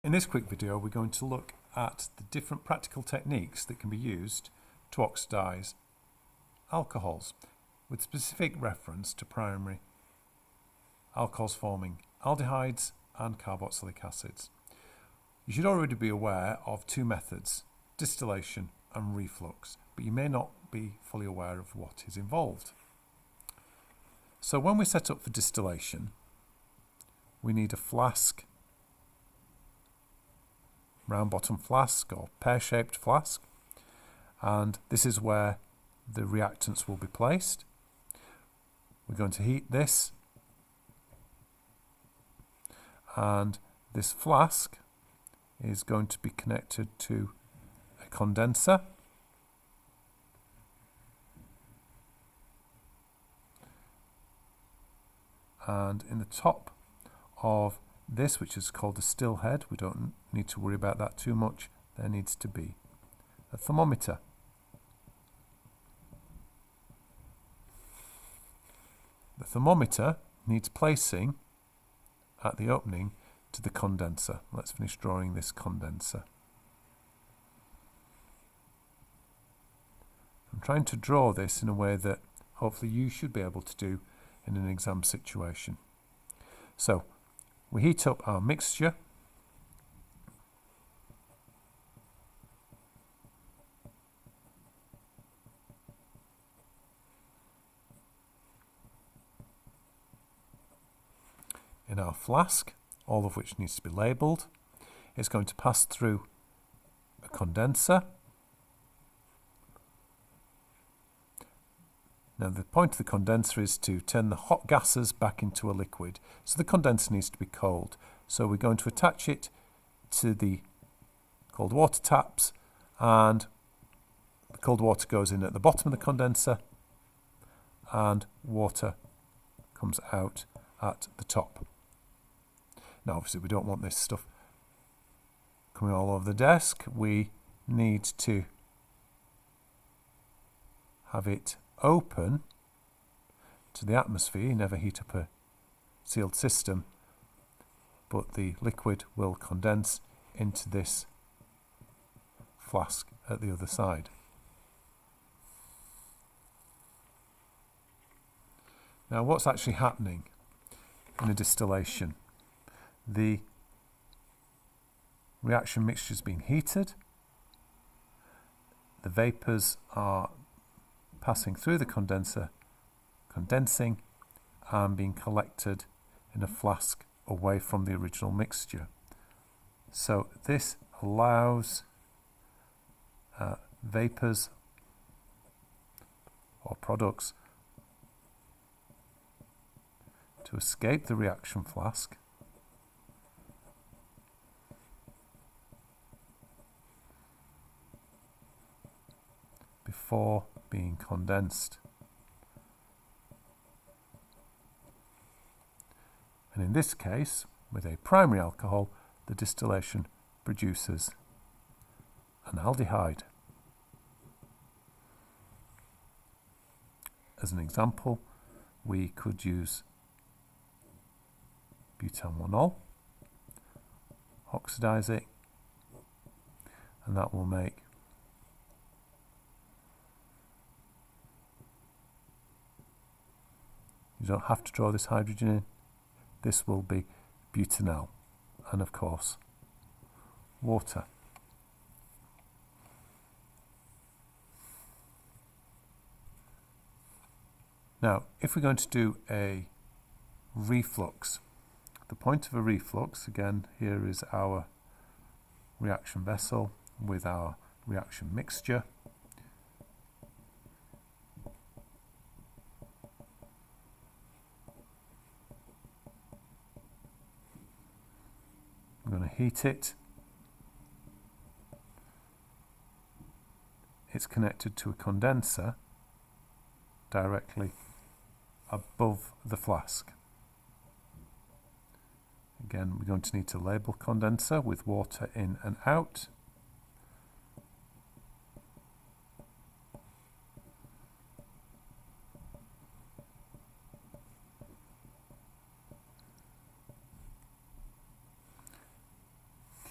In this quick video, we're going to look at the different practical techniques that can be used to oxidize alcohols, with specific reference to primary alcohols forming aldehydes and carboxylic acids. You should already be aware of two methods, distillation and reflux, but you may not be fully aware of what is involved. So when we set up for distillation, we need a flask, round bottom flask or pear-shaped flask, and this is where the reactants will be placed. We're going to heat this, and this flask is going to be connected to a condenser, and in the top of this, which is called the still head, we don't need to worry about that too much, there needs to be a thermometer. The thermometer needs placing at the opening to the condenser. Let's finish drawing this condenser. I'm trying to draw this in a way that hopefully you should be able to do in an exam situation. So we heat up our mixture, in our flask, all of which needs to be labelled. It's going to pass through a condenser. Now the point of the condenser is to turn the hot gases back into a liquid, so the condenser needs to be cold. So we're going to attach it to the cold water taps, and the cold water goes in at the bottom of the condenser and water comes out at the top. Now obviously we don't want this stuff coming all over the desk. We need to have it open to the atmosphere. You never heat up a sealed system, but the liquid will condense into this flask at the other side. Now what's actually happening in a distillation? The reaction mixture is being heated, the vapours are passing through the condenser, condensing and being collected in a flask away from the original mixture. So this allows vapours or products to escape the reaction flask before being condensed. And in this case, with a primary alcohol, the distillation produces an aldehyde. As an example, we could use butanol, oxidize it, and that will make you don't have to draw this hydrogen in. This will be butanol, and of course water. Now if we're going to do a reflux, the point of a reflux, again here is our reaction vessel with our reaction mixture. I'm going to heat it. It's connected to a condenser directly above the flask. Again, we're going to need to label condenser with water in and out.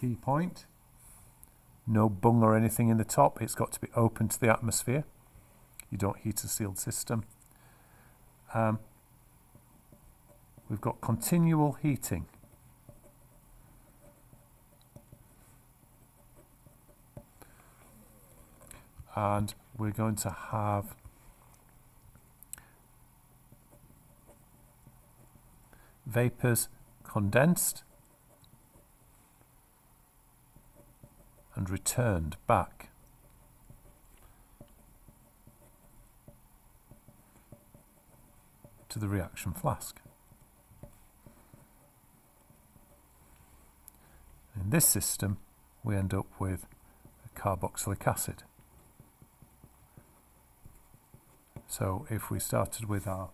key point. No bung or anything in the top. It's got to be open to the atmosphere. You don't heat a sealed system. We've got continual heating. And we're going to have vapours condensed and returned back to the reaction flask. In this system, we end up with carboxylic acid. So if we started with our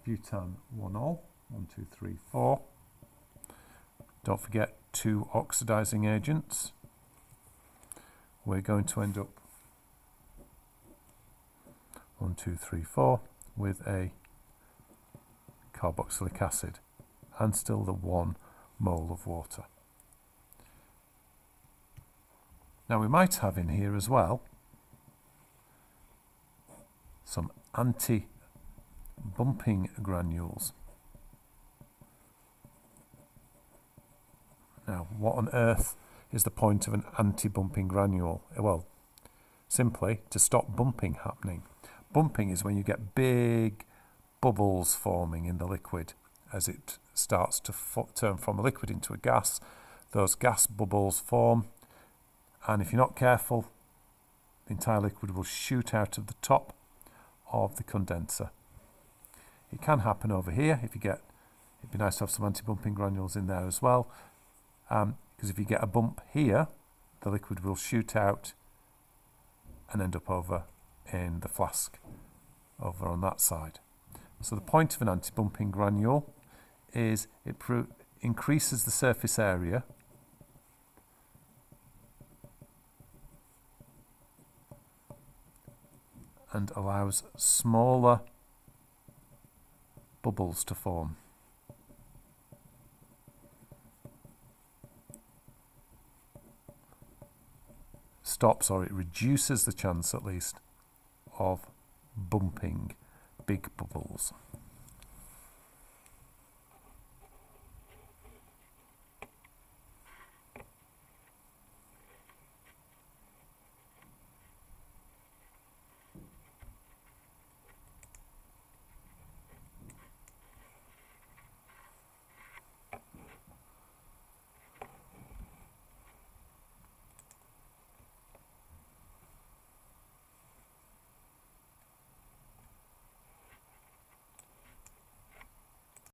butan 1-ol, 1, 2, 3, 4, don't forget 2 oxidizing agents, we're going to end up 1, 2, 3, 4 with a carboxylic acid and still the 1 mole of water. Now we might have in here as well some anti-bumping granules. Now, what on earth is the point of an anti-bumping granule? Well, simply to stop bumping happening. Bumping is when you get big bubbles forming in the liquid as it starts to turn from a liquid into a gas. Those gas bubbles form, and if you're not careful, the entire liquid will shoot out of the top of the condenser. It can happen over here if you get, it'd be nice to have some anti-bumping granules in there as well, because if you get a bump here, the liquid will shoot out and end up over in the flask over on that side. So the point of an anti-bumping granule is it increases the surface area and allows smaller bubbles to form. Stops, or it reduces the chance at least, of bumping big bubbles.